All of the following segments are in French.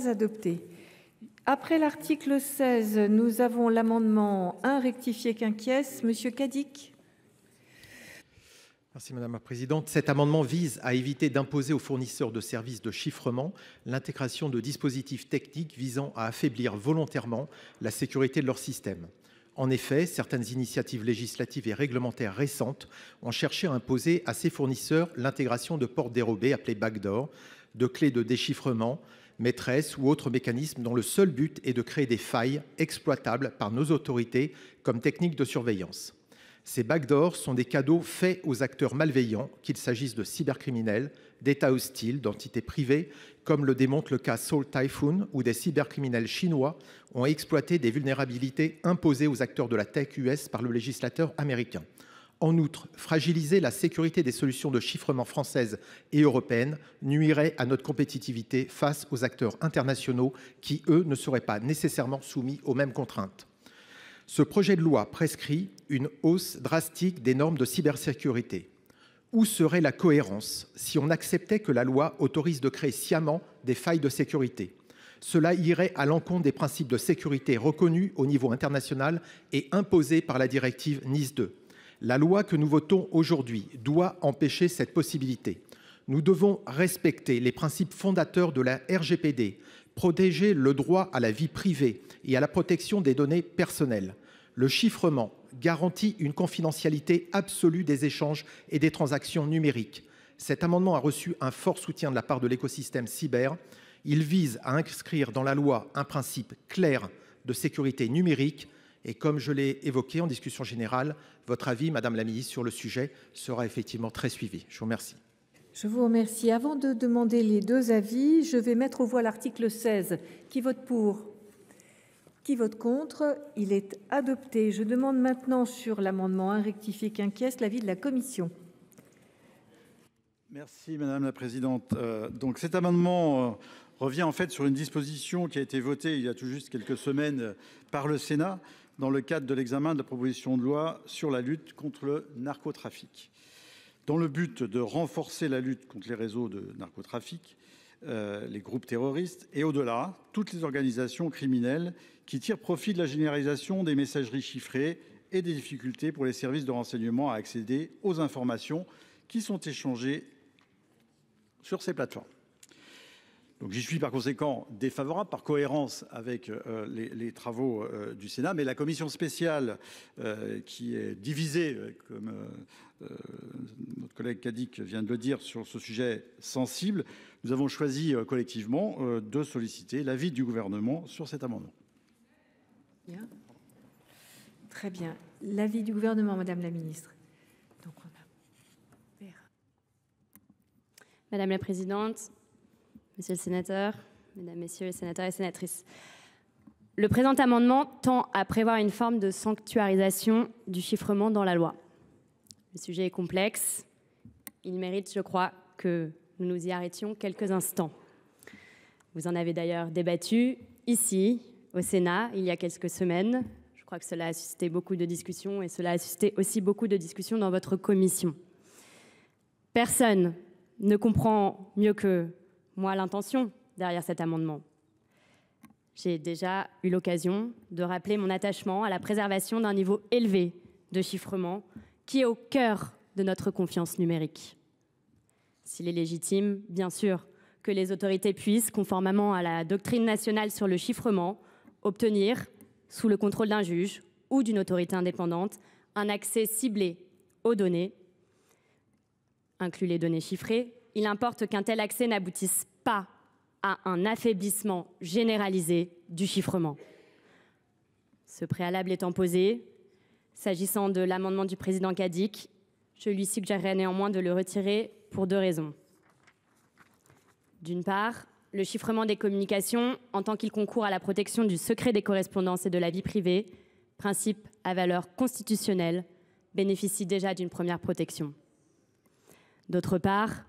pas adopté. Après l'article 16, nous avons l'amendement 1 rectifié quinquies. Monsieur Cadic. Merci Madame la Présidente. Cet amendement vise à éviter d'imposer aux fournisseurs de services de chiffrement l'intégration de dispositifs techniques visant à affaiblir volontairement la sécurité de leur système. En effet, certaines initiatives législatives et réglementaires récentes ont cherché à imposer à ces fournisseurs l'intégration de portes dérobées appelées backdoor, de clés de déchiffrement, maîtresses ou autres mécanismes dont le seul but est de créer des failles exploitables par nos autorités comme technique de surveillance. Ces backdoors sont des cadeaux faits aux acteurs malveillants, qu'il s'agisse de cybercriminels, d'États hostiles, d'entités privées, comme le démontre le cas Seoul Typhoon, où des cybercriminels chinois ont exploité des vulnérabilités imposées aux acteurs de la tech US par le législateur américain. En outre, fragiliser la sécurité des solutions de chiffrement françaises et européennes nuirait à notre compétitivité face aux acteurs internationaux qui, eux, ne seraient pas nécessairement soumis aux mêmes contraintes. Ce projet de loi prescrit une hausse drastique des normes de cybersécurité. Où serait la cohérence si on acceptait que la loi autorise de créer sciemment des failles de sécurité? Cela irait à l'encontre des principes de sécurité reconnus au niveau international et imposés par la directive NIS 2. La loi que nous votons aujourd'hui doit empêcher cette possibilité. Nous devons respecter les principes fondateurs de la RGPD, protéger le droit à la vie privée et à la protection des données personnelles. Le chiffrement garantit une confidentialité absolue des échanges et des transactions numériques. Cet amendement a reçu un fort soutien de la part de l'écosystème cyber. Il vise à inscrire dans la loi un principe clair de sécurité numérique. Et comme je l'ai évoqué en discussion générale, votre avis, Madame la Ministre, sur le sujet sera effectivement très suivi. Je vous remercie. Je vous remercie. Avant de demander les deux avis, je vais mettre aux voix l'article 16. Qui vote pour? Qui vote contre? Il est adopté. Je demande maintenant sur l'amendement 1 rectifié quinquies l'avis de la commission. Merci Madame la Présidente. Donc cet amendement revient en fait sur une disposition qui a été votée il y a tout juste quelques semaines par le Sénat dans le cadre de l'examen de la proposition de loi sur la lutte contre le narcotrafic. Dans le but de renforcer la lutte contre les réseaux de narcotrafic, les groupes terroristes et au-delà, toutes les organisations criminelles qui tirent profit de la généralisation des messageries chiffrées et des difficultés pour les services de renseignement à accéder aux informations qui sont échangées sur ces plateformes. Donc j'y suis par conséquent défavorable, par cohérence avec les travaux du Sénat, mais la commission spéciale qui est divisée, comme notre collègue Cadic vient de le dire, sur ce sujet sensible, nous avons choisi collectivement de solliciter l'avis du gouvernement sur cet amendement. Bien. Très bien. L'avis du gouvernement, Madame la Ministre. Donc on a... Madame la Présidente, Monsieur le Sénateur, Mesdames, Messieurs les sénateurs et sénatrices, le présent amendement tend à prévoir une forme de sanctuarisation du chiffrement dans la loi. Le sujet est complexe. Il mérite, je crois, que nous nous y arrêtions quelques instants. Vous en avez d'ailleurs débattu ici, au Sénat, il y a quelques semaines. Je crois que cela a suscité beaucoup de discussions et cela a suscité aussi beaucoup de discussions dans votre commission. Personne ne comprend mieux que moi l'intention derrière cet amendement. J'ai déjà eu l'occasion de rappeler mon attachement à la préservation d'un niveau élevé de chiffrement qui est au cœur de notre confiance numérique. S'il est légitime, bien sûr, que les autorités puissent, conformément à la doctrine nationale sur le chiffrement, obtenir, sous le contrôle d'un juge ou d'une autorité indépendante, un accès ciblé aux données, inclus les données chiffrées, il importe qu'un tel accès n'aboutisse pas à un affaiblissement généralisé du chiffrement. Ce préalable étant posé, s'agissant de l'amendement du président Cadic, je lui suggérerais néanmoins de le retirer pour deux raisons. D'une part, le chiffrement des communications, en tant qu'il concourt à la protection du secret des correspondances et de la vie privée, principe à valeur constitutionnelle, bénéficie déjà d'une première protection. D'autre part,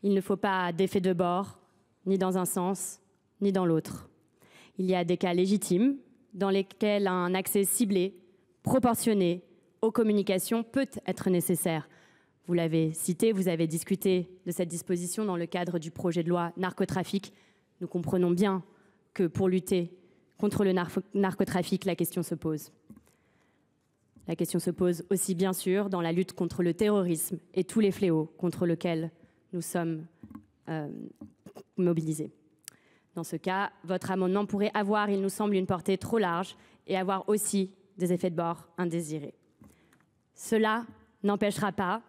il ne faut pas d'effet de bord, ni dans un sens, ni dans l'autre. Il y a des cas légitimes dans lesquels un accès ciblé, proportionné aux communications peut être nécessaire. Vous l'avez cité, vous avez discuté de cette disposition dans le cadre du projet de loi narcotrafic. Nous comprenons bien que pour lutter contre le narcotrafic, la question se pose. La question se pose aussi bien sûr dans la lutte contre le terrorisme et tous les fléaux contre lesquels nous sommes mobilisés. Dans ce cas, votre amendement pourrait avoir, il nous semble, une portée trop large et avoir aussi des effets de bord indésirés. Cela n'empêchera pas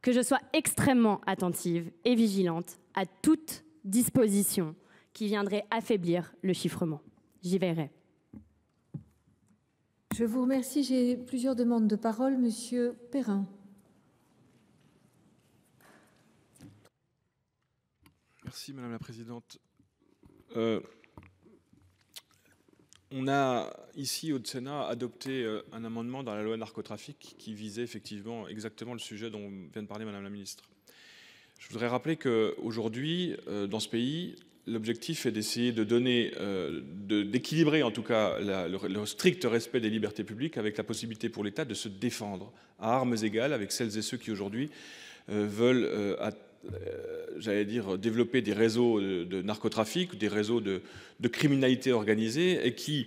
que je sois extrêmement attentive et vigilante à toute disposition qui viendrait affaiblir le chiffrement. J'y veillerai. Je vous remercie. J'ai plusieurs demandes de parole. Monsieur Perrin. Merci Madame la Présidente. On a ici au Sénat adopté un amendement dans la loi narcotrafic qui visait effectivement exactement le sujet dont vient de parler Madame la Ministre. Je voudrais rappeler qu'aujourd'hui, dans ce pays, l'objectif est d'essayer de donner, d'équilibrer en tout cas le strict respect des libertés publiques avec la possibilité pour l'État de se défendre à armes égales avec celles et ceux qui aujourd'hui veulent j'allais dire, développer des réseaux de narcotrafic, des réseaux de criminalité organisée et qui,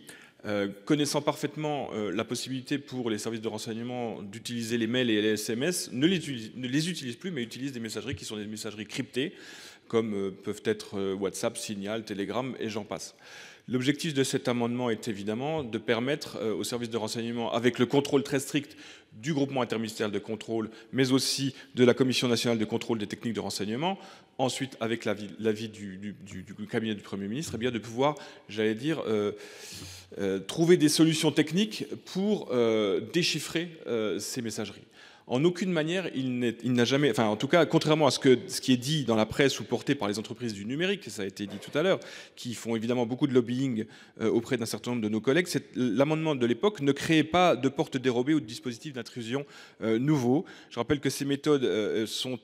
connaissant parfaitement la possibilité pour les services de renseignement d'utiliser les mails et les SMS, ne les utilisent plus, mais utilisent des messageries qui sont des messageries cryptées, comme peuvent être WhatsApp, Signal, Telegram et j'en passe. L'objectif de cet amendement est évidemment de permettre aux services de renseignement, avec le contrôle très strict du groupement interministériel de contrôle, mais aussi de la Commission nationale de contrôle des techniques de renseignement, ensuite avec l'avis du cabinet du Premier ministre, eh bien de pouvoir, j'allais dire, trouver des solutions techniques pour déchiffrer ces messageries. En aucune manière, il n'a jamais, enfin en tout cas, contrairement à ce qui est dit dans la presse ou porté par les entreprises du numérique, et ça a été dit tout à l'heure, qui font évidemment beaucoup de lobbying auprès d'un certain nombre de nos collègues, l'amendement de l'époque ne créait pas de porte dérobée ou de dispositif d'intrusion nouveau. Je rappelle que ces méthodes sont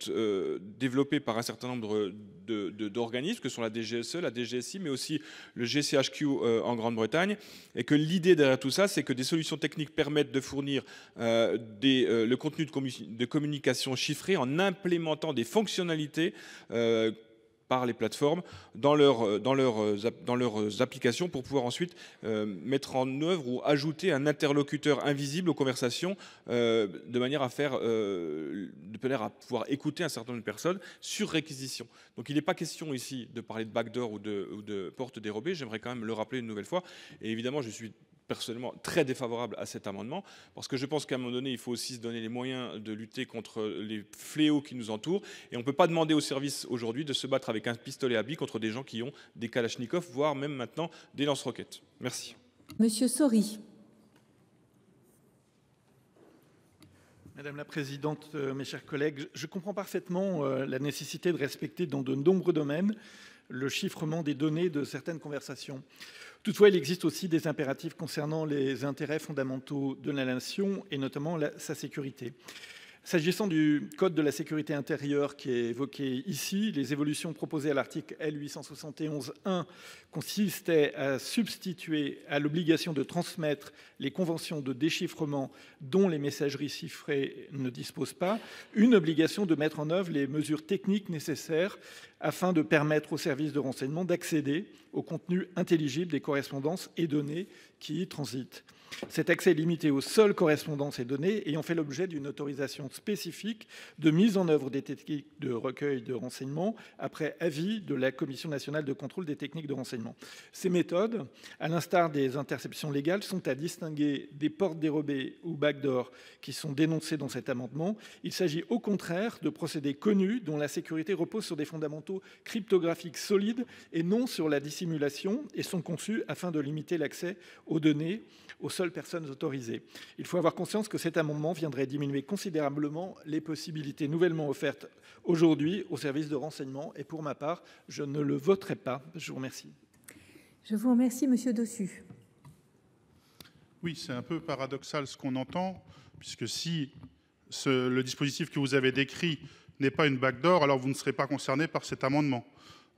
développées par un certain nombre d'organismes, que sont la DGSE, la DGSI, mais aussi le GCHQ en Grande-Bretagne, et que l'idée derrière tout ça, c'est que des solutions techniques permettent de fournir le contenu de communication chiffrée en implémentant des fonctionnalités par les plateformes dans leurs applications pour pouvoir ensuite mettre en œuvre ou ajouter un interlocuteur invisible aux conversations de manière à pouvoir écouter un certain nombre de personnes sur réquisition. Donc il n'est pas question ici de parler de backdoor ou de porte dérobée, j'aimerais quand même le rappeler une nouvelle fois. Et évidemment, je suis personnellement très défavorable à cet amendement parce que je pense qu'à un moment donné, il faut aussi se donner les moyens de lutter contre les fléaux qui nous entourent et on ne peut pas demander aux services aujourd'hui de se battre avec un pistolet à billes contre des gens qui ont des kalachnikovs, voire même maintenant des lance-roquettes. Merci. Monsieur Sory. Madame la Présidente, mes chers collègues, je comprends parfaitement la nécessité de respecter dans de nombreux domaines le chiffrement des données de certaines conversations. Toutefois, il existe aussi des impératifs concernant les intérêts fondamentaux de la nation et notamment sa sécurité. S'agissant du Code de la sécurité intérieure qui est évoqué ici, les évolutions proposées à l'article L871-1 consistaient à substituer à l'obligation de transmettre les conventions de déchiffrement dont les messageries chiffrées ne disposent pas, une obligation de mettre en œuvre les mesures techniques nécessaires afin de permettre aux services de renseignement d'accéder au contenu intelligible des correspondances et données qui y transitent. Cet accès est limité aux seules correspondances et données ayant fait l'objet d'une autorisation spécifique de mise en œuvre des techniques de recueil de renseignements après avis de la Commission nationale de contrôle des techniques de renseignement. Ces méthodes, à l'instar des interceptions légales, sont à distinguer des portes dérobées ou backdoor qui sont dénoncées dans cet amendement. Il s'agit au contraire de procédés connus dont la sécurité repose sur des fondamentaux cryptographiques solides et non sur la dissimulation et sont conçus afin de limiter l'accès aux données aux seules personnes autorisées. Il faut avoir conscience que cet amendement viendrait diminuer considérablement les possibilités nouvellement offertes aujourd'hui aux services de renseignement et pour ma part, je ne le voterai pas. Je vous remercie. Je vous remercie, Monsieur Dossus. Oui, c'est un peu paradoxal ce qu'on entend, puisque si le dispositif que vous avez décrit n'est pas une backdoor, alors vous ne serez pas concerné par cet amendement.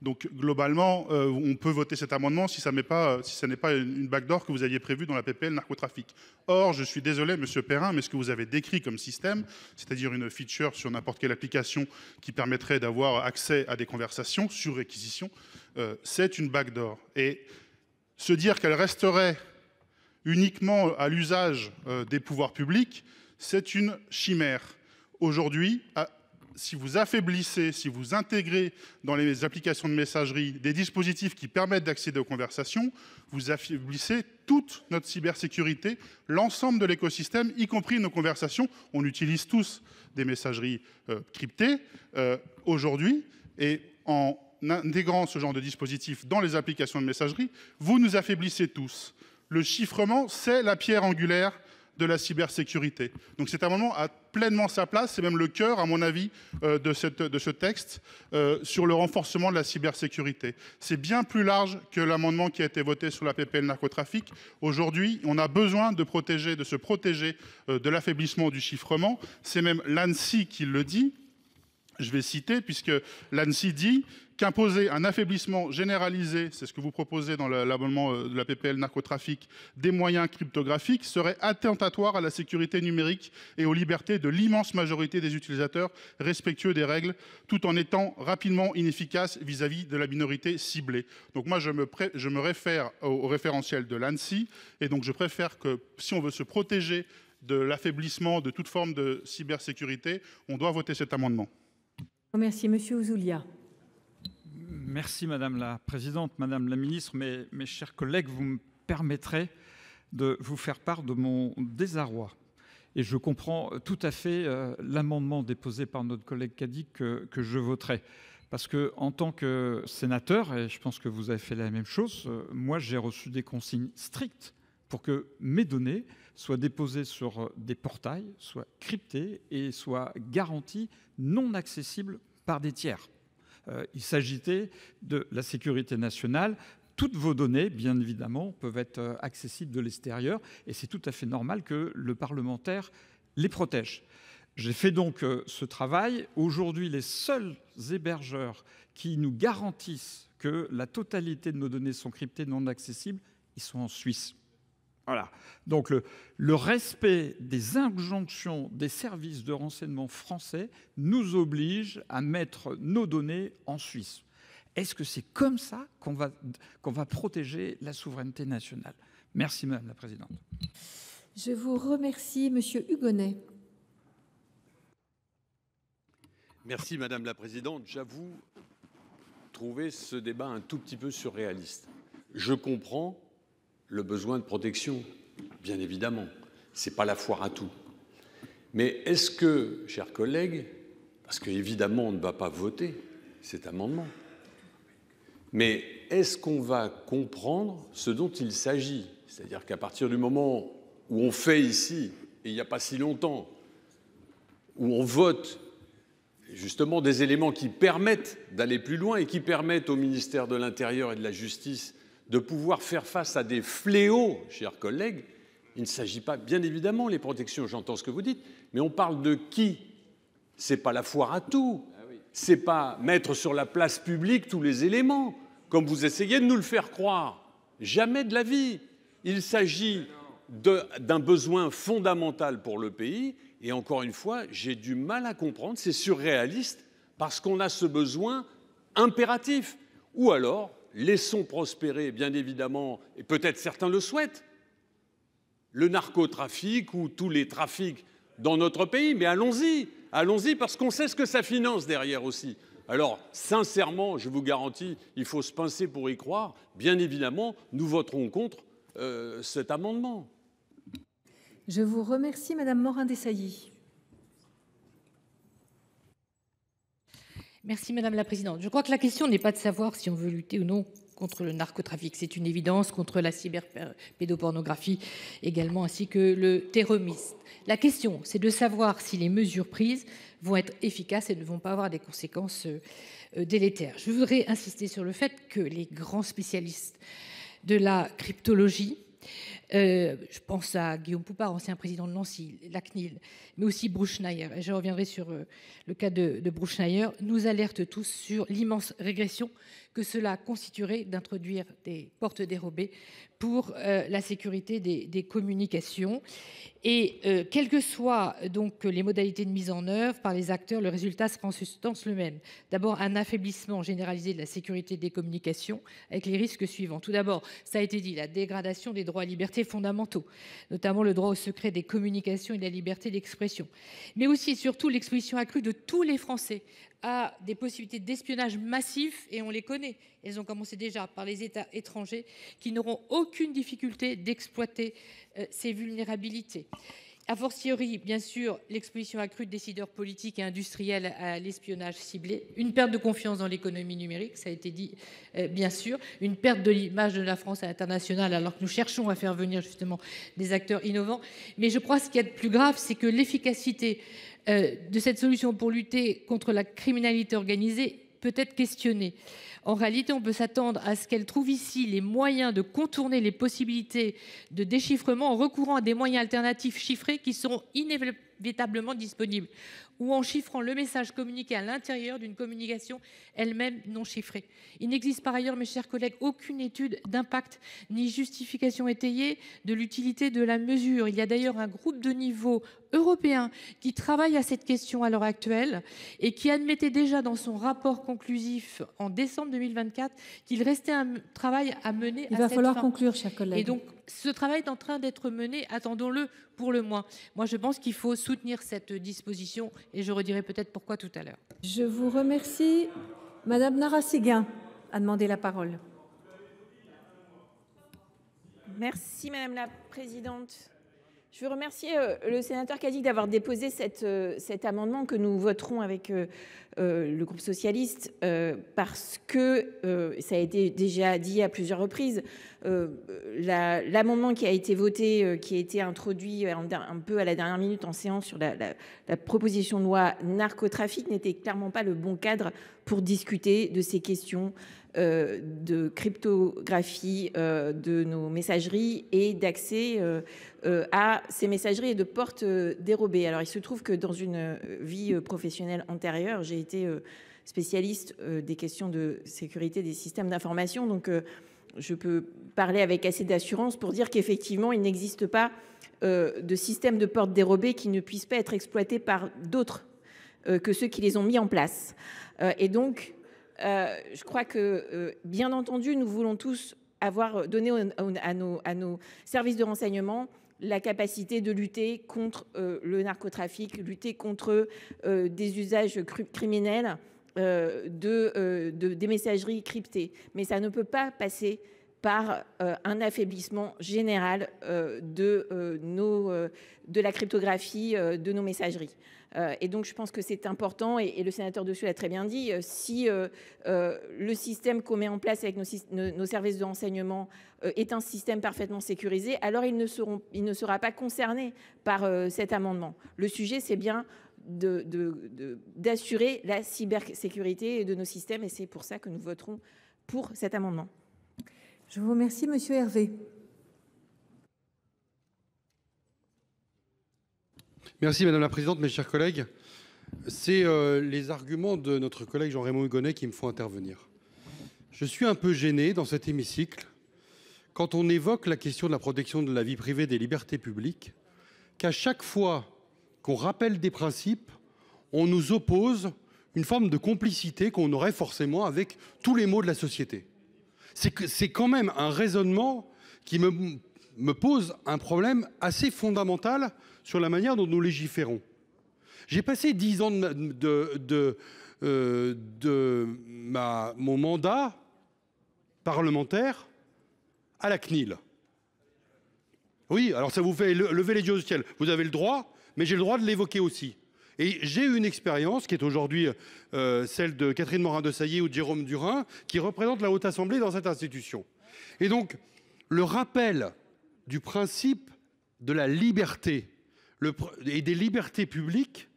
Donc globalement, on peut voter cet amendement si ce n'est pas une backdoor que vous aviez prévue dans la PPL narcotrafic. Or, je suis désolé, Monsieur Perrin, mais ce que vous avez décrit comme système, c'est-à-dire une feature sur n'importe quelle application qui permettrait d'avoir accès à des conversations sur réquisition, c'est une backdoor. Et Se dire qu'elle resterait uniquement à l'usage des pouvoirs publics, c'est une chimère. Aujourd'hui, si vous affaiblissez, si vous intégrez dans les applications de messagerie des dispositifs qui permettent d'accéder aux conversations, vous affaiblissez toute notre cybersécurité, l'ensemble de l'écosystème, y compris nos conversations. On utilise tous des messageries cryptées aujourd'hui, et en intégrant ce genre de dispositif dans les applications de messagerie, vous nous affaiblissez tous. Le chiffrement, c'est la pierre angulaire de la cybersécurité. Donc cet amendement a pleinement sa place, c'est même le cœur, à mon avis, de ce texte sur le renforcement de la cybersécurité. C'est bien plus large que l'amendement qui a été voté sur la PPL narcotrafic. Aujourd'hui, on a besoin de se protéger de l'affaiblissement du chiffrement. C'est même l'ANSSI qui le dit. Je vais citer, puisque l'ANSSI dit qu'imposer un affaiblissement généralisé, c'est ce que vous proposez dans l'amendement de la PPL narcotrafic, des moyens cryptographiques serait attentatoire à la sécurité numérique et aux libertés de l'immense majorité des utilisateurs respectueux des règles, tout en étant rapidement inefficace vis-à-vis de la minorité ciblée. Donc moi, je me réfère au référentiel de l'ANSSI, et donc je préfère que si on veut se protéger de l'affaiblissement de toute forme de cybersécurité, on doit voter cet amendement. Merci, Monsieur Ouzoulia. Merci Madame la Présidente, Madame la Ministre, mes chers collègues, vous me permettrez de vous faire part de mon désarroi. Et je comprends tout à fait l'amendement déposé par notre collègue Cadic que je voterai. Parce qu'en tant que sénateur, et je pense que vous avez fait la même chose, moi j'ai reçu des consignes strictes pour que mes données soient déposées sur des portails, soient cryptées et soient garanties non accessibles par des tiers. Il s'agitait de la sécurité nationale. Toutes vos données, bien évidemment, peuvent être accessibles de l'extérieur et c'est tout à fait normal que le parlementaire les protège. J'ai fait donc ce travail. Aujourd'hui, les seuls hébergeurs qui nous garantissent que la totalité de nos données sont cryptées, non accessibles, ils sont en Suisse. Voilà. Donc le respect des injonctions des services de renseignement français nous oblige à mettre nos données en Suisse. Est-ce que c'est comme ça qu'on va protéger la souveraineté nationale? Merci Madame la Présidente. Je vous remercie, Monsieur Hugonnet. Merci Madame la Présidente. J'avoue trouver ce débat un tout petit peu surréaliste. Je comprends le besoin de protection, bien évidemment. Ce n'est pas la foire à tout. Mais est-ce que, chers collègues, parce qu'évidemment on ne va pas voter cet amendement, mais est-ce qu'on va comprendre ce dont il s'agit? C'est-à-dire qu'à partir du moment où on fait ici, et il n'y a pas si longtemps, où on vote justement des éléments qui permettent d'aller plus loin et qui permettent au ministère de l'Intérieur et de la Justice de pouvoir faire face à des fléaux, chers collègues, il ne s'agit pas, bien évidemment, les protections, j'entends ce que vous dites, mais on parle de qui? Ce n'est pas la foire à tout. Ce n'est pas mettre sur la place publique tous les éléments, comme vous essayez de nous le faire croire. Jamais de la vie. Il s'agit d'un besoin fondamental pour le pays, et encore une fois, j'ai du mal à comprendre, c'est surréaliste, parce qu'on a ce besoin impératif. Ou alors, laissons prospérer, bien évidemment, et peut-être certains le souhaitent, le narcotrafic ou tous les trafics dans notre pays, mais allons-y, allons-y, parce qu'on sait ce que ça finance derrière aussi. Alors, sincèrement, je vous garantis, il faut se pincer pour y croire. Bien évidemment, nous voterons contre cet amendement. Je vous remercie, Madame Morin-Desailly. Merci Madame la Présidente. Je crois que la question n'est pas de savoir si on veut lutter ou non contre le narcotrafic. C'est une évidence, contre la cyberpédopornographie également, ainsi que le terrorisme. La question, c'est de savoir si les mesures prises vont être efficaces et ne vont pas avoir des conséquences délétères. Je voudrais insister sur le fait que les grands spécialistes de la cryptologie Je pense à Guillaume Poupard, ancien président de Nancy, la CNIL, mais aussi Bruce Schneier. Et je reviendrai sur le cas de Bruce Schneier. Nous alertent tous sur l'immense régression que cela constituerait d'introduire des portes dérobées pour la sécurité des communications. Et quelles que soient donc les modalités de mise en œuvre par les acteurs, le résultat sera en substance le même. D'abord, un affaiblissement généralisé de la sécurité des communications avec les risques suivants. Tout d'abord, ça a été dit, la dégradation des droits et libertés fondamentaux, notamment le droit au secret des communications et de la liberté d'expression. Mais aussi et surtout l'exposition accrue de tous les Français à des possibilités d'espionnage massif, et on les connaît. Elles ont commencé déjà par les États étrangers qui n'auront aucune difficulté d'exploiter ces vulnérabilités. A fortiori, bien sûr, l'exposition accrue de décideurs politiques et industriels à l'espionnage ciblé, une perte de confiance dans l'économie numérique, ça a été dit bien sûr, une perte de l'image de la France à l'international alors que nous cherchons à faire venir justement des acteurs innovants. Mais je crois que ce qu'il y a de plus grave, c'est que l'efficacité de cette solution pour lutter contre la criminalité organisée peut être questionnée. En réalité, on peut s'attendre à ce qu'elle trouve ici les moyens de contourner les possibilités de déchiffrement en recourant à des moyens alternatifs chiffrés qui seront inévitablement disponibles, ou en chiffrant le message communiqué à l'intérieur d'une communication elle-même non chiffrée. Il n'existe par ailleurs, mes chers collègues, aucune étude d'impact ni justification étayée de l'utilité de la mesure. Il y a d'ailleurs un groupe de niveau européen qui travaille à cette question à l'heure actuelle et qui admettait déjà dans son rapport conclusif en décembre 2024 qu'il restait un travail à mener à cette fin. Il va falloir conclure, chers collègues. Et donc, ce travail est en train d'être mené, attendons-le pour le moins. Moi, je pense qu'il faut soutenir cette disposition et je redirai peut-être pourquoi tout à l'heure. Je vous remercie. Madame Narassiguin a demandé la parole. Merci Madame la Présidente. Je veux remercier le sénateur Cadic d'avoir déposé cet amendement que nous voterons avec le groupe socialiste parce que, ça a été déjà dit à plusieurs reprises, l'amendement qui a été voté, qui a été introduit un peu à la dernière minute en séance sur la proposition de loi narcotrafic n'était clairement pas le bon cadre pour discuter de ces questions de cryptographie de nos messageries et d'accès à ces messageries et de portes dérobées. Alors, il se trouve que dans une vie professionnelle antérieure, j'ai été spécialiste des questions de sécurité des systèmes d'information. Donc, je peux parler avec assez d'assurance pour dire qu'effectivement, il n'existe pas de système de portes dérobées qui ne puisse pas être exploité par d'autres que ceux qui les ont mis en place. Et donc, je crois que, bien entendu, nous voulons tous avoir donné à nos services de renseignement la capacité de lutter contre le narcotrafic, lutter contre des usages criminels des messageries cryptées. Mais ça ne peut pas passer par un affaiblissement général de la cryptographie de nos messageries. Et donc, je pense que c'est important, et le sénateur Dessus l'a très bien dit, si le système qu'on met en place avec nos services de renseignement est un système parfaitement sécurisé, alors il ne sera pas concerné par cet amendement. Le sujet, c'est bien d'assurer la cybersécurité de nos systèmes, et c'est pour ça que nous voterons pour cet amendement. Je vous remercie, Monsieur Hervé. Merci Madame la Présidente, mes chers collègues. C'est les arguments de notre collègue Jean-Raymond Hugonet qui me font intervenir. Je suis un peu gêné dans cet hémicycle quand on évoque la question de la protection de la vie privée des libertés publiques, qu'à chaque fois qu'on rappelle des principes, on nous oppose une forme de complicité qu'on aurait forcément avec tous les maux de la société. C'est quand même un raisonnement qui me pose un problème assez fondamental sur la manière dont nous légiférons. J'ai passé 10 ans mon mandat parlementaire à la CNIL. Oui, alors ça vous fait lever les yeux au ciel. Vous avez le droit, mais j'ai le droit de l'évoquer aussi. Et j'ai eu une expérience qui est aujourd'hui celle de Catherine Morin-Desailly ou de Jérôme Durin, qui représente la Haute Assemblée dans cette institution. Et donc, le rappel du principe de la liberté et des libertés publiques,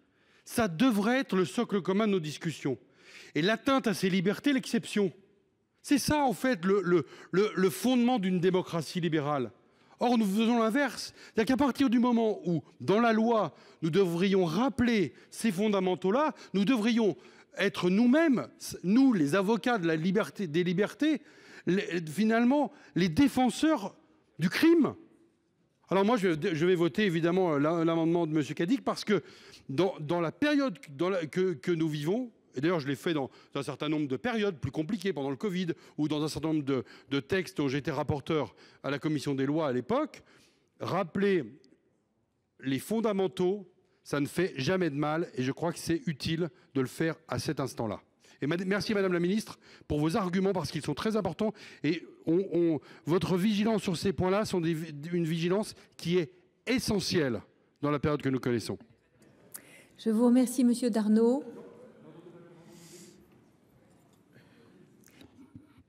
ça devrait être le socle commun de nos discussions. Et l'atteinte à ces libertés, l'exception. C'est ça, en fait, le fondement d'une démocratie libérale. Or, nous faisons l'inverse. C'est-à-dire qu'à partir du moment où, dans la loi, nous devrions rappeler ces fondamentaux-là, nous devrions être nous-mêmes, nous, les avocats de la liberté, des libertés, finalement, les défenseurs du crime. Alors moi, je vais voter évidemment l'amendement de M. Cadic parce que dans la période que nous vivons, et d'ailleurs je l'ai fait dans un certain nombre de périodes plus compliquées, pendant le Covid, ou dans un certain nombre de textes dont j'étais rapporteur à la commission des lois à l'époque, rappeler les fondamentaux, ça ne fait jamais de mal, et je crois que c'est utile de le faire à cet instant-là. Et merci Madame la Ministre pour vos arguments parce qu'ils sont très importants et votre vigilance sur ces points-là sont une vigilance qui est essentielle dans la période que nous connaissons. Je vous remercie Monsieur Darnaud.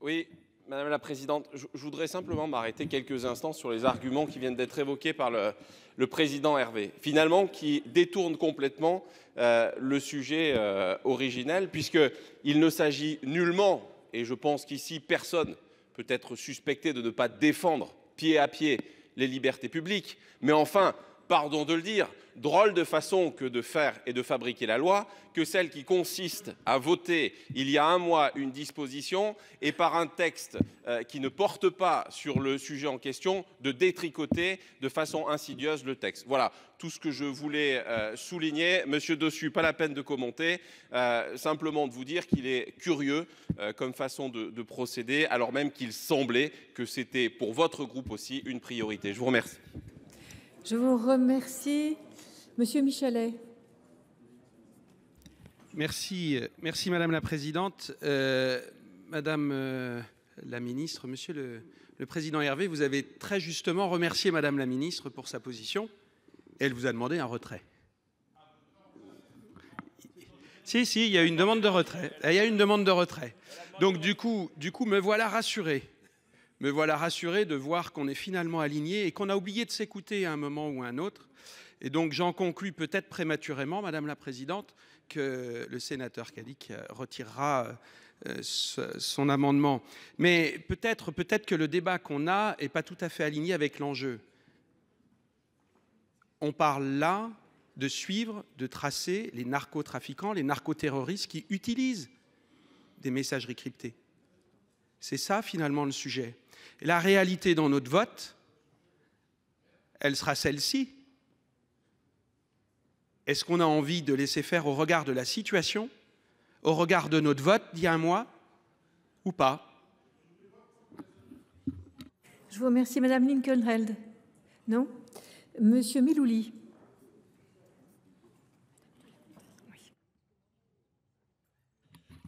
Oui, Madame la Présidente, je voudrais simplement m'arrêter quelques instants sur les arguments qui viennent d'être évoqués par le président Hervé, finalement qui détourne complètement le sujet originel, puisqu'il ne s'agit nullement, et je pense qu'ici personne peut être suspecté de ne pas défendre pied à pied les libertés publiques, mais enfin, pardon de le dire, drôle de façon que de faire et de fabriquer la loi, que celle qui consiste à voter il y a un mois une disposition et par un texte qui ne porte pas sur le sujet en question, de détricoter de façon insidieuse le texte. Voilà tout ce que je voulais souligner. Monsieur Dossus, pas la peine de commenter, simplement de vous dire qu'il est curieux comme façon de procéder, alors même qu'il semblait que c'était pour votre groupe aussi une priorité. Je vous remercie. Je vous remercie. Monsieur Michelet. Merci Madame la Présidente. Madame la Ministre, Monsieur le Président Hervé, vous avez très justement remercié Madame la Ministre pour sa position. Elle vous a demandé un retrait. Si, il y a une demande de retrait. Il y a une demande de retrait. Donc du coup, me voilà rassuré. Me voilà rassuré de voir qu'on est finalement aligné et qu'on a oublié de s'écouter à un moment ou à un autre. Et donc j'en conclus peut-être prématurément, Madame la Présidente, que le sénateur Cadic retirera son amendement. Mais peut-être que le débat qu'on a n'est pas tout à fait aligné avec l'enjeu. On parle là de suivre, de tracer les narcotrafiquants, les narcoterroristes qui utilisent des messageries cryptées. C'est ça finalement le sujet. Et la réalité dans notre vote, elle sera celle-ci. Est-ce qu'on a envie de laisser faire au regard de la situation, au regard de notre vote d'il y a un mois, ou pas? Je vous remercie, Madame Linkenheld. Non? Monsieur Milouli.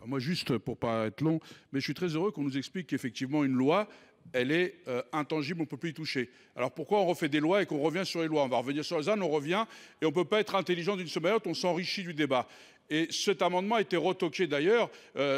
Moi, juste pour ne pas être long, mais je suis très heureux qu'on nous explique qu'effectivement, une loi, elle est intangible, on ne peut plus y toucher. Alors pourquoi on refait des lois et qu'on revient sur les lois? On va revenir sur les ânes, on revient, et on ne peut pas être intelligent d'une semaine à l'autre, on s'enrichit du débat. Et cet amendement a été retoqué d'ailleurs,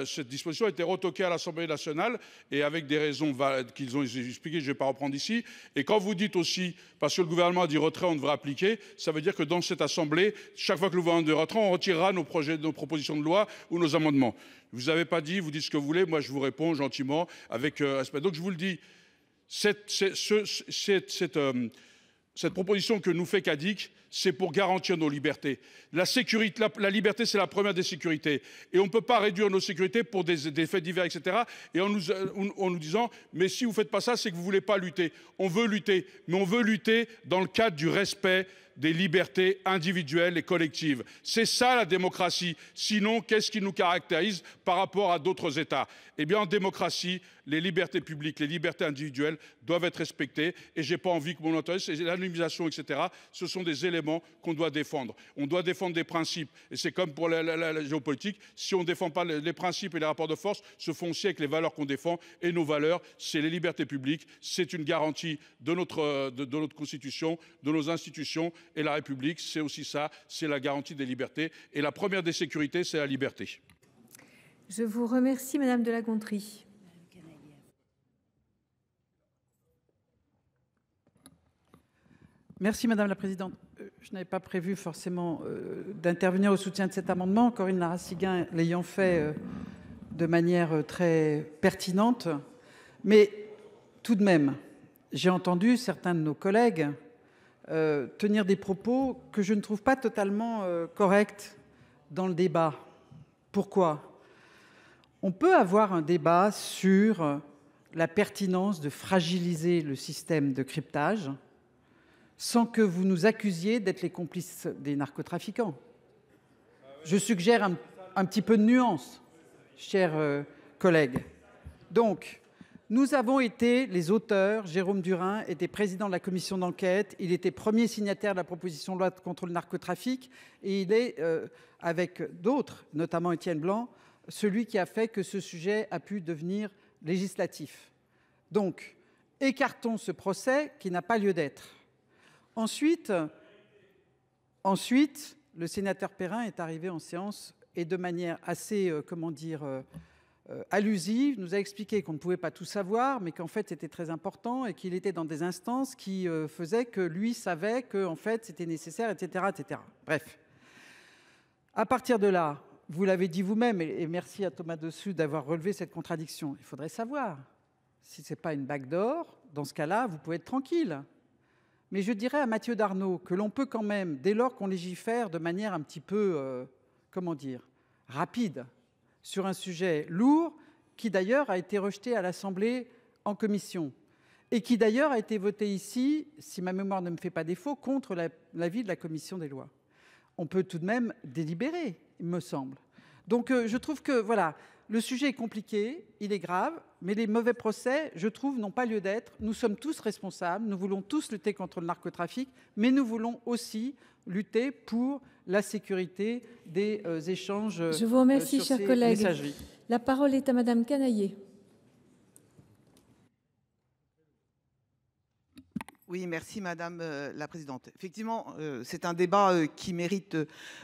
cette disposition a été retoquée à l'Assemblée nationale, et avec des raisons qu'ils ont expliquées, je ne vais pas reprendre ici. Et quand vous dites aussi, parce que le gouvernement a dit retrait, on devrait appliquer, ça veut dire que dans cette Assemblée, chaque fois que le gouvernement dit retrait, on retirera nos propositions de loi ou nos amendements. Vous n'avez pas dit, vous dites ce que vous voulez, moi je vous réponds gentiment, avec respect. Donc je vous le dis, cette proposition que nous fait Cadic, c'est pour garantir nos libertés. La liberté, c'est la première des sécurités. Et on ne peut pas réduire nos sécurités pour des faits divers, etc. Et en nous disant, mais si vous ne faites pas ça, c'est que vous ne voulez pas lutter. On veut lutter, mais on veut lutter dans le cadre du respect des libertés individuelles et collectives. C'est ça la démocratie. Sinon, qu'est-ce qui nous caractérise par rapport à d'autres États? Eh bien, en démocratie, les libertés publiques, les libertés individuelles doivent être respectées. Et je n'ai pas envie que mon intérêt, l'anonymisation, etc., ce sont des éléments qu'on doit défendre. On doit défendre des principes. Et c'est comme pour la géopolitique. Si on ne défend pas les principes et les rapports de force, se font aussi avec les valeurs qu'on défend. Et nos valeurs, c'est les libertés publiques. C'est une garantie de notre Constitution, de nos institutions. Et la République, c'est aussi ça, c'est la garantie des libertés. Et la première des sécurités, c'est la liberté. Je vous remercie, Madame de La Gontrie. Merci Madame la Présidente. Je n'avais pas prévu forcément d'intervenir au soutien de cet amendement, Corinne Narassiguin l'ayant fait de manière très pertinente. Mais tout de même, j'ai entendu certains de nos collègues tenir des propos que je ne trouve pas totalement corrects dans le débat. Pourquoi ? On peut avoir un débat sur la pertinence de fragiliser le système de cryptage sans que vous nous accusiez d'être les complices des narcotrafiquants. Je suggère un petit peu de nuance, chers collègues. Donc, nous avons été les auteurs. Jérôme Durain était président de la commission d'enquête. Il était premier signataire de la proposition de loi contre le narcotrafic. Et il est, avec d'autres, notamment Étienne Blanc, celui qui a fait que ce sujet a pu devenir législatif. Donc, écartons ce procès qui n'a pas lieu d'être. Ensuite, le sénateur Perrin est arrivé en séance et de manière assez, allusive, nous a expliqué qu'on ne pouvait pas tout savoir, mais qu'en fait c'était très important et qu'il était dans des instances qui faisaient que lui savait que en fait c'était nécessaire, etc., etc. Bref. À partir de là, vous l'avez dit vous-même, et merci à Thomas Dossus d'avoir relevé cette contradiction. Il faudrait savoir si ce n'est pas une backdoor. Dans ce cas-là, vous pouvez être tranquille. Mais je dirais à Mathieu Darnaud que l'on peut quand même, dès lors qu'on légifère de manière un petit peu, rapide, sur un sujet lourd, qui d'ailleurs a été rejeté à l'Assemblée en commission, et qui d'ailleurs a été voté ici, si ma mémoire ne me fait pas défaut, contre l'avis de la commission des lois. On peut tout de même délibérer, il me semble. Donc je trouve que, voilà, le sujet est compliqué, il est grave, mais les mauvais procès, je trouve, n'ont pas lieu d'être. Nous sommes tous responsables, nous voulons tous lutter contre le narcotrafic, mais nous voulons aussi lutter pour la sécurité des échanges. Je vous remercie, chers collègues. Messageries. La parole est à Madame Canayer. Oui, merci Madame la Présidente. Effectivement, c'est un débat qui mérite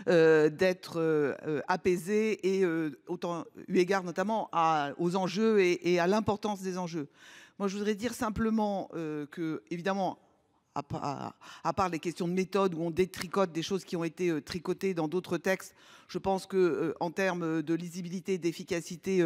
d'être apaisé et autant eu égard notamment aux enjeux et à l'importance des enjeux. Moi, je voudrais dire simplement que, évidemment, à part les questions de méthode où on détricote des choses qui ont été tricotées dans d'autres textes, je pense qu'en termes de lisibilité et d'efficacité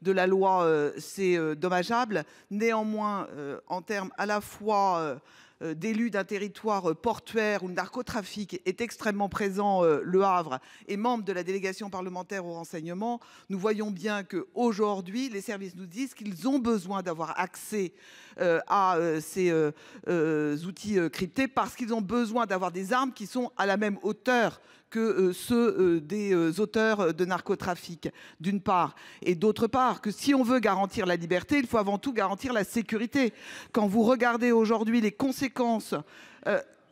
de la loi, c'est dommageable. Néanmoins, en termes à la fois d'élus d'un territoire portuaire où le narcotrafic est extrêmement présent, Le Havre, et membre de la délégation parlementaire au renseignement, nous voyons bien qu'aujourd'hui, les services nous disent qu'ils ont besoin d'avoir accès à ces outils cryptés parce qu'ils ont besoin d'avoir des armes qui sont à la même hauteur que ceux des auteurs de narcotrafic, d'une part. Et d'autre part, que si on veut garantir la liberté, il faut avant tout garantir la sécurité. Quand vous regardez aujourd'hui les conséquences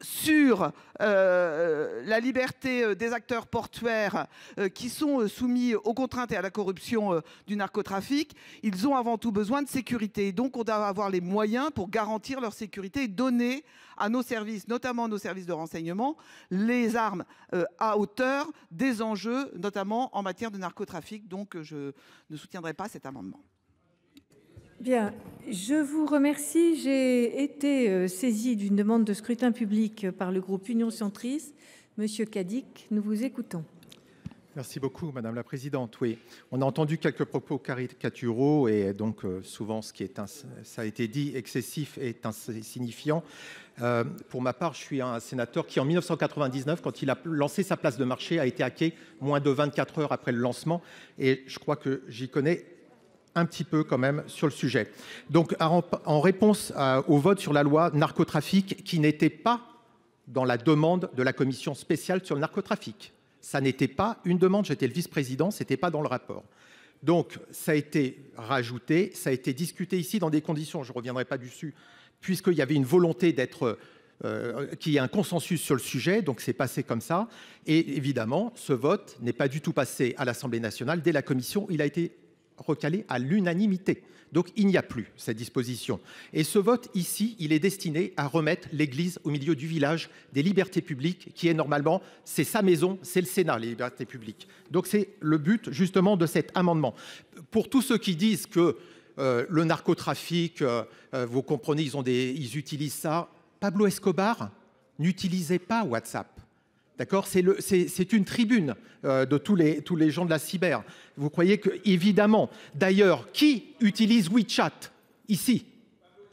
sur la liberté des acteurs portuaires qui sont soumis aux contraintes et à la corruption du narcotrafic, ils ont avant tout besoin de sécurité. Donc on doit avoir les moyens pour garantir leur sécurité et donner à nos services, notamment nos services de renseignement, les armes à hauteur des enjeux, notamment en matière de narcotrafic. Donc je ne soutiendrai pas cet amendement. Bien, je vous remercie. J'ai été saisie d'une demande de scrutin public par le groupe Union Centriste. Monsieur Cadic, nous vous écoutons. Merci beaucoup, Madame la Présidente. Oui, on a entendu quelques propos caricaturaux et donc souvent ce qui est, ça a été dit, excessif est insignifiant. Pour ma part, je suis un sénateur qui, en 1999, quand il a lancé sa place de marché, a été hacké moins de 24 heures après le lancement. Et je crois que j'y connais un petit peu quand même sur le sujet. Donc, en réponse au vote sur la loi narcotrafic, qui n'était pas dans la demande de la commission spéciale sur le narcotrafic. Ça n'était pas une demande, j'étais le vice-président, ce n'était pas dans le rapport. Donc, ça a été rajouté, ça a été discuté ici dans des conditions, je ne reviendrai pas dessus, puisqu'il y avait une volonté d'être, qu'il y ait un consensus sur le sujet, donc c'est passé comme ça. Et évidemment, ce vote n'est pas du tout passé à l'Assemblée nationale. Dès la commission, il a été recalé à l'unanimité. Donc il n'y a plus cette disposition. Et ce vote ici, il est destiné à remettre l'Église au milieu du village des libertés publiques, qui est normalement, c'est sa maison, c'est le Sénat, les libertés publiques. Donc c'est le but justement de cet amendement. Pour tous ceux qui disent que le narcotrafic, vous comprenez, ils utilisent ça. Pablo Escobar n'utilisait pas WhatsApp. D'accord, c'est une tribune de tous les gens de la cyber. Vous croyez que, évidemment, d'ailleurs, qui utilise WeChat ici?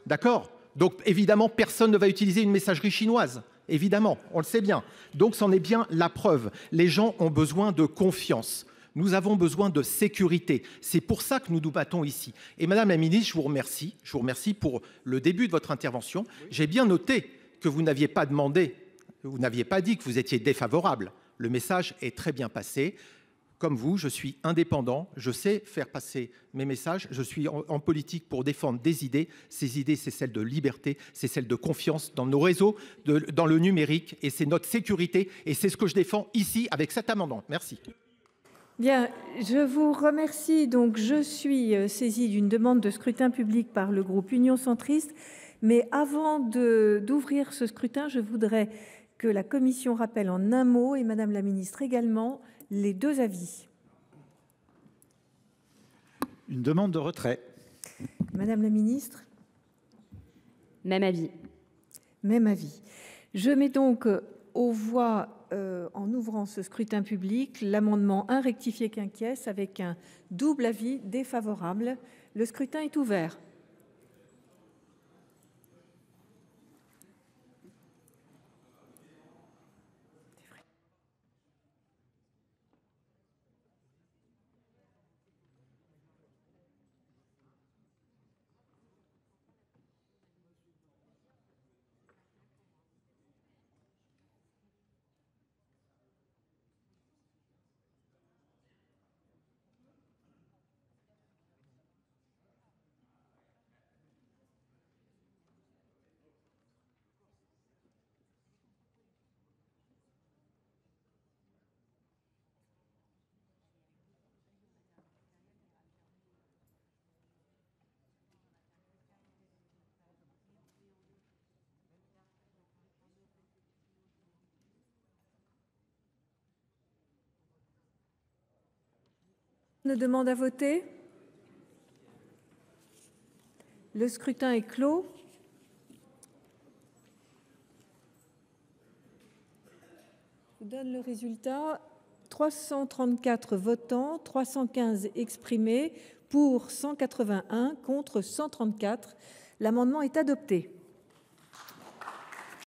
D'accord, Donc évidemment, personne ne va utiliser une messagerie chinoise. Évidemment, on le sait bien. Donc c'en est bien la preuve. Les gens ont besoin de confiance. Nous avons besoin de sécurité. C'est pour ça que nous nous battons ici. Et Madame la Ministre, je vous remercie. Je vous remercie pour le début de votre intervention. J'ai bien noté que vous n'aviez pas demandé, vous n'aviez pas dit que vous étiez défavorable. Le message est très bien passé. Comme vous, je suis indépendant, je sais faire passer mes messages, je suis en politique pour défendre des idées. Ces idées, c'est celle de liberté, c'est celle de confiance dans nos réseaux, dans le numérique, et c'est notre sécurité, et c'est ce que je défends ici avec cet amendement. Merci. Bien, je vous remercie. Donc, je suis saisie d'une demande de scrutin public par le groupe Union centriste. Mais avant d'ouvrir ce scrutin, je voudrais que la commission rappelle en un mot, et Madame la Ministre également, les deux avis. Une demande de retrait. Madame la Ministre. Même avis. Même avis. Je mets donc aux voix, en ouvrant ce scrutin public, l'amendement 1 rectifié quinquies avec un double avis défavorable. Le scrutin est ouvert. Ne demande à voter. Le scrutin est clos. Je vous donne le résultat. 334 votants, 315 exprimés, pour 181, contre 134. L'amendement est adopté.